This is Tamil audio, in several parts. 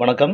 வணக்கம்.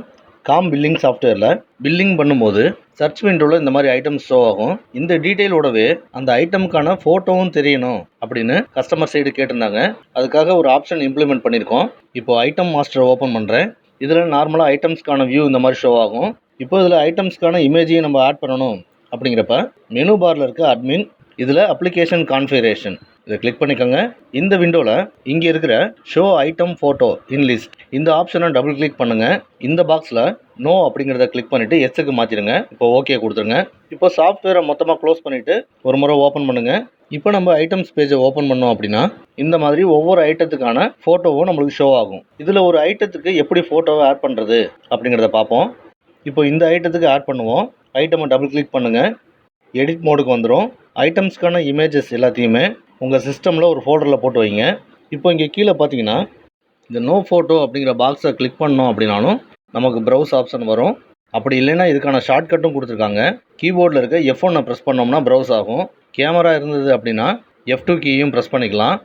காம் பில்லிங் சாஃப்ட்வேரில் பில்லிங் பண்ணும்போது சர்ச் விண்டோவில் இந்த மாதிரி ஐட்டம்ஸ் ஷோ ஆகும். இந்த டீட்டெயிலோடவே அந்த ஐட்டமுக்கான ஃபோட்டோவும் தெரியணும் அப்படின்னு கஸ்டமர் சைடு கேட்டிருந்தாங்க. அதுக்காக ஒரு ஆப்ஷன் இம்ப்ளிமெண்ட் பண்ணியிருக்கோம். இப்போ ஐட்டம் மாஸ்டரை ஓப்பன் பண்ணுறேன். இதில் நார்மலாக ஐட்டம்ஸ்க்கான வியூ இந்த மாதிரி ஷோ ஆகும். இப்போ இதில் ஐட்டம்ஸ்க்கான இமேஜையும் நம்ம ஆட் பண்ணணும் அப்படிங்கிறப்ப மெனு பாரில் இருக்க அட்மின், இதில் அப்ளிகேஷன் கான்ஃபிகரேஷன் இதை கிளிக் பண்ணிக்கோங்க. இந்த விண்டோவில் இங்கே இருக்கிற ஷோ ஐட்டம் ஃபோட்டோ இன் லிஸ்ட் இந்த ஆப்ஷனை டபுள் கிளிக் பண்ணுங்கள். இந்த பாக்ஸில் நோ அப்படிங்கிறத கிளிக் பண்ணிவிட்டு எஸ்ஸுக்கு மாற்றிடுங்க. இப்போ ஓகே கொடுத்துருங்க. இப்போ சாஃப்ட்வேரை மொத்தமாக க்ளோஸ் பண்ணிவிட்டு ஒரு முறை ஓப்பன் பண்ணுங்கள். இப்போ நம்ம ஐட்டம்ஸ் பேஜை ஓப்பன் பண்ணோம் அப்படின்னா இந்த மாதிரி ஒவ்வொரு ஐட்டத்துக்கான ஃபோட்டோவும் நம்மளுக்கு ஷோ ஆகும். இதில் ஒரு ஐட்டத்துக்கு எப்படி ஃபோட்டோவை ஆட் பண்ணுறது அப்படிங்கிறத பார்ப்போம். இப்போ இந்த ஐட்டத்துக்கு ஆட் பண்ணுவோம். ஐட்டமை டபுள் கிளிக் பண்ணுங்கள். எடிட் மோடுக்கு வந்துடும். ஐட்டம்ஸ்க்கான இமேஜஸ் எல்லாத்தையுமே உங்கள் சிஸ்டமில் ஒரு ஃபோல்டரில் போட்டு வைங்க. இப்போ இங்கே கீழே பார்த்தீங்கன்னா இந்த நோ ஃபோட்டோ அப்படிங்கிற பாக்ஸை கிளிக் பண்ணோம் அப்படின்னாலும் நமக்கு ப்ரௌஸ் ஆப்ஷன் வரும். அப்படி இல்லைன்னா இதுக்கான ஷார்ட்கட்டும் கொடுத்துருக்காங்க. கீபோர்டில் இருக்க F1 ப்ரெஸ் பண்ணோம்னா ப்ரௌஸ் ஆகும். கேமரா இருந்தது அப்படின்னா F2 கீயும் ப்ரெஸ் பண்ணிக்கலாம்.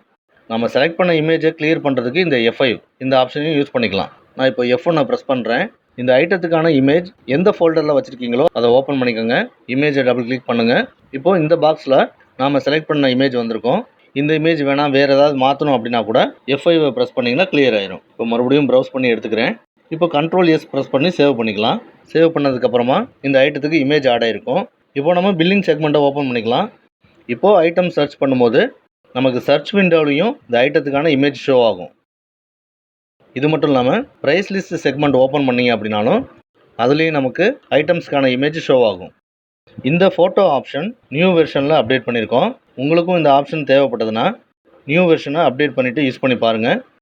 நம்ம செலக்ட் பண்ண இமேஜை கிளியர் பண்ணுறதுக்கு இந்த F5 இந்த ஆப்ஷனையும் யூஸ் பண்ணிக்கலாம். நான் இப்போ F1 ப்ரெஸ் பண்ணுறேன். இந்த ஐட்டத்துக்கான இமேஜ் எந்த ஃபோல்டரில் வச்சுருக்கீங்களோ அதை ஓப்பன் பண்ணிக்கோங்க. இமேஜை டபுள் கிளிக் பண்ணுங்கள். இப்போது இந்த பாக்ஸில் நாம் செலக்ட் பண்ண இமேஜ் வந்திருக்கோம். இந்த இமேஜ் வேணால் வேறு ஏதாவது மாற்றணும் அப்படின்னா கூட F5 ப்ரெஸ் பண்ணிங்கன்னா கிளியர் ஆயிரும். இப்போ மறுபடியும் ப்ரௌஸ் பண்ணி எடுத்துக்கிறேன். இப்போ Ctrl+S ப்ரெஸ் பண்ணி சேவ் பண்ணிக்கலாம். சேவ் பண்ணதுக்கப்புறமா இந்த ஐட்டத்துக்கு இமேஜ் ஆட் ஆகிருக்கும். இப்போ நம்ம பில்லிங் செக்மெண்ட்டை ஓப்பன் பண்ணிக்கலாம். இப்போது ஐட்டம் சர்ச் பண்ணும்போது நமக்கு சர்ச் விண்டோலையும் இந்த ஐட்டத்துக்கான இமேஜ் ஷோ ஆகும். இது மட்டும் இல்லாமல் ப்ரைஸ் லிஸ்ட் செக்மெண்ட் ஓப்பன் பண்ணிங்க அப்படின்னாலும் அதுலேயும் நமக்கு ஐட்டம்ஸ்க்கான இமேஜ் ஷோ ஆகும். இந்த ஃபோட்டோ ஆப்ஷன் நியூ வெர்ஷனில் அப்டேட் பண்ணியிருக்கோம். உங்களுக்கும் இந்த ஆப்ஷன் தேவைப்பட்டதுன்னா நியூ வெர்ஷனை அப்டேட் பண்ணிவிட்டு யூஸ் பண்ணி பாருங்கள்.